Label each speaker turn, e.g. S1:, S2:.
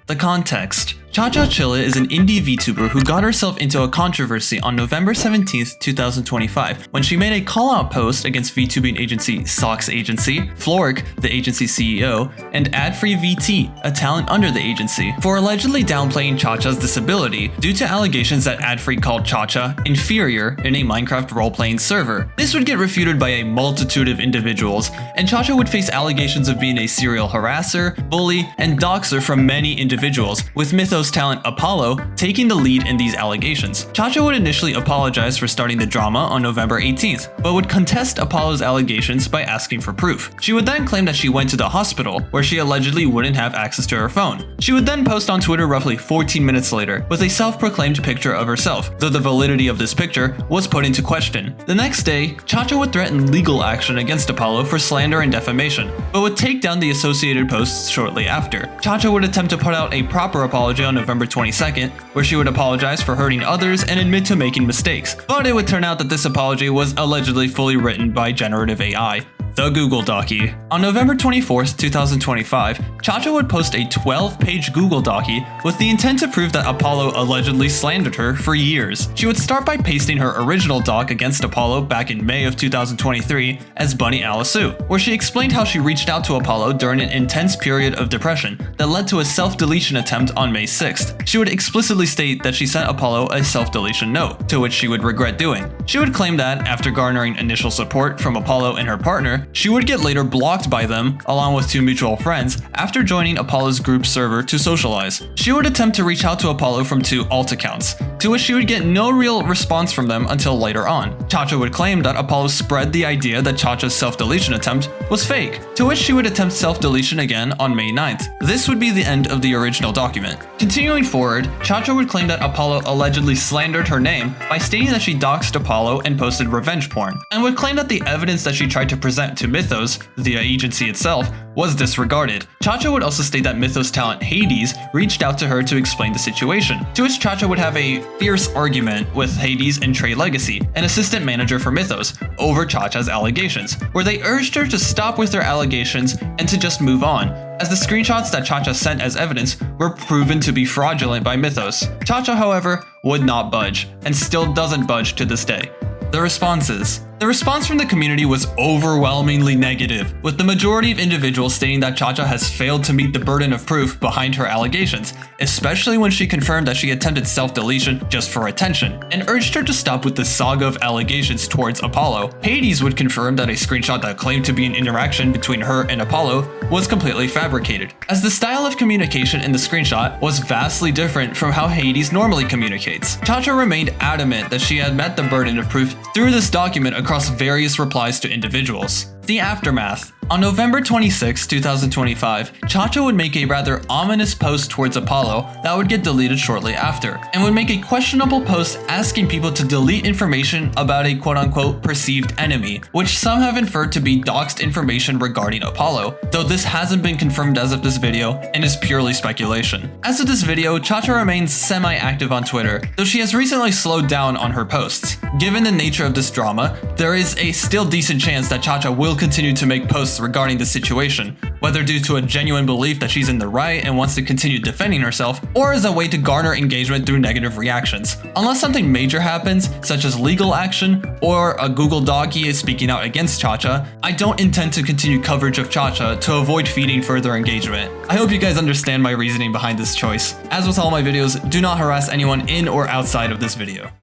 S1: The context. ChaChaChilla is an indie VTuber who got herself into a controversy on November 17th, 2025, when she made a call-out post against VTubing agency Socks Agency, Flork, the agency's CEO, and Ad-Free VT, a talent under the agency, for allegedly downplaying ChaCha's disability due to allegations that Ad-Free called ChaCha inferior in a Minecraft role-playing server. This would get refuted by a multitude of individuals, and ChaCha would face allegations of being a serial harasser, bully, and doxer from many individuals, with Mythos talent Apollo taking the lead in these allegations. ChaCha would initially apologize for starting the drama on November 18th, but would contest Apollo's allegations by asking for proof. She would then claim that she went to the hospital, where she allegedly wouldn't have access to her phone. She would then post on Twitter roughly 14 minutes later with a self-proclaimed picture of herself, though the validity of this picture was put into question. The next day, ChaCha would threaten legal action against Apollo for slander and defamation, but would take down the associated posts shortly after. ChaCha would attempt to put out a proper apology on November 22nd, where she would apologize for hurting others and admit to making mistakes, but it would turn out that this apology was allegedly fully written by generative AI. The Google Docie. On November 24th, 2025, ChaCha would post a 12-page Google Docie with the intent to prove that Apollo allegedly slandered her for years. She would start by pasting her original doc against Apollo back in May of 2023 as Bunny Alisu, where she explained how she reached out to Apollo during an intense period of depression that led to a self-deletion attempt on May 6th. She would explicitly state that she sent Apollo a self-deletion note, to which she would regret doing. She would claim that, after garnering initial support from Apollo and her partner, she would get later blocked by them, along with two mutual friends, after joining Apollo's group server to socialize. She would attempt to reach out to Apollo from two alt accounts, to which she would get no real response from them until later on. ChaCha would claim that Apollo spread the idea that ChaCha's self-deletion attempt was fake, to which she would attempt self-deletion again on May 9th. This would be the end of the original document. Continuing forward, ChaCha would claim that Apollo allegedly slandered her name by stating that she doxed Apollo and posted revenge porn, and would claim that the evidence that she tried to present to Mythos, the agency itself, was disregarded. ChaCha would also state that Mythos talent Hades reached out to her to explain the situation, to which ChaCha would have a fierce argument with Hades and Trey Legacy, an assistant manager for Mythos, over ChaCha's allegations, where they urged her to stop with their allegations and to just move on, as the screenshots that ChaCha sent as evidence were proven to be fraudulent by Mythos. ChaCha, however, would not budge, and still doesn't budge to this day. The responses. The response from the community was overwhelmingly negative, with the majority of individuals stating that ChaCha has failed to meet the burden of proof behind her allegations, especially when she confirmed that she attempted self-deletion just for attention, and urged her to stop with the saga of allegations towards Apollo. Hades would confirm that a screenshot that claimed to be an interaction between her and Apollo was completely fabricated, as the style of communication in the screenshot was vastly different from how Hades normally communicates. ChaCha remained adamant that she had met the burden of proof through this document across various replies to individuals. The aftermath. On November 26, 2025, ChaCha would make a rather ominous post towards Apollo that would get deleted shortly after, and would make a questionable post asking people to delete information about a quote-unquote perceived enemy, which some have inferred to be doxed information regarding Apollo, though this hasn't been confirmed as of this video and is purely speculation. As of this video, ChaCha remains semi-active on Twitter, though she has recently slowed down on her posts. Given the nature of this drama, there is a still decent chance that ChaCha will continue to make posts regarding the situation, whether due to a genuine belief that she's in the right and wants to continue defending herself, or as a way to garner engagement through negative reactions. Unless something major happens, such as legal action, or a Google Docie is speaking out against ChaCha, I don't intend to continue coverage of ChaCha to avoid feeding further engagement. I hope you guys understand my reasoning behind this choice. As with all my videos, do not harass anyone in or outside of this video.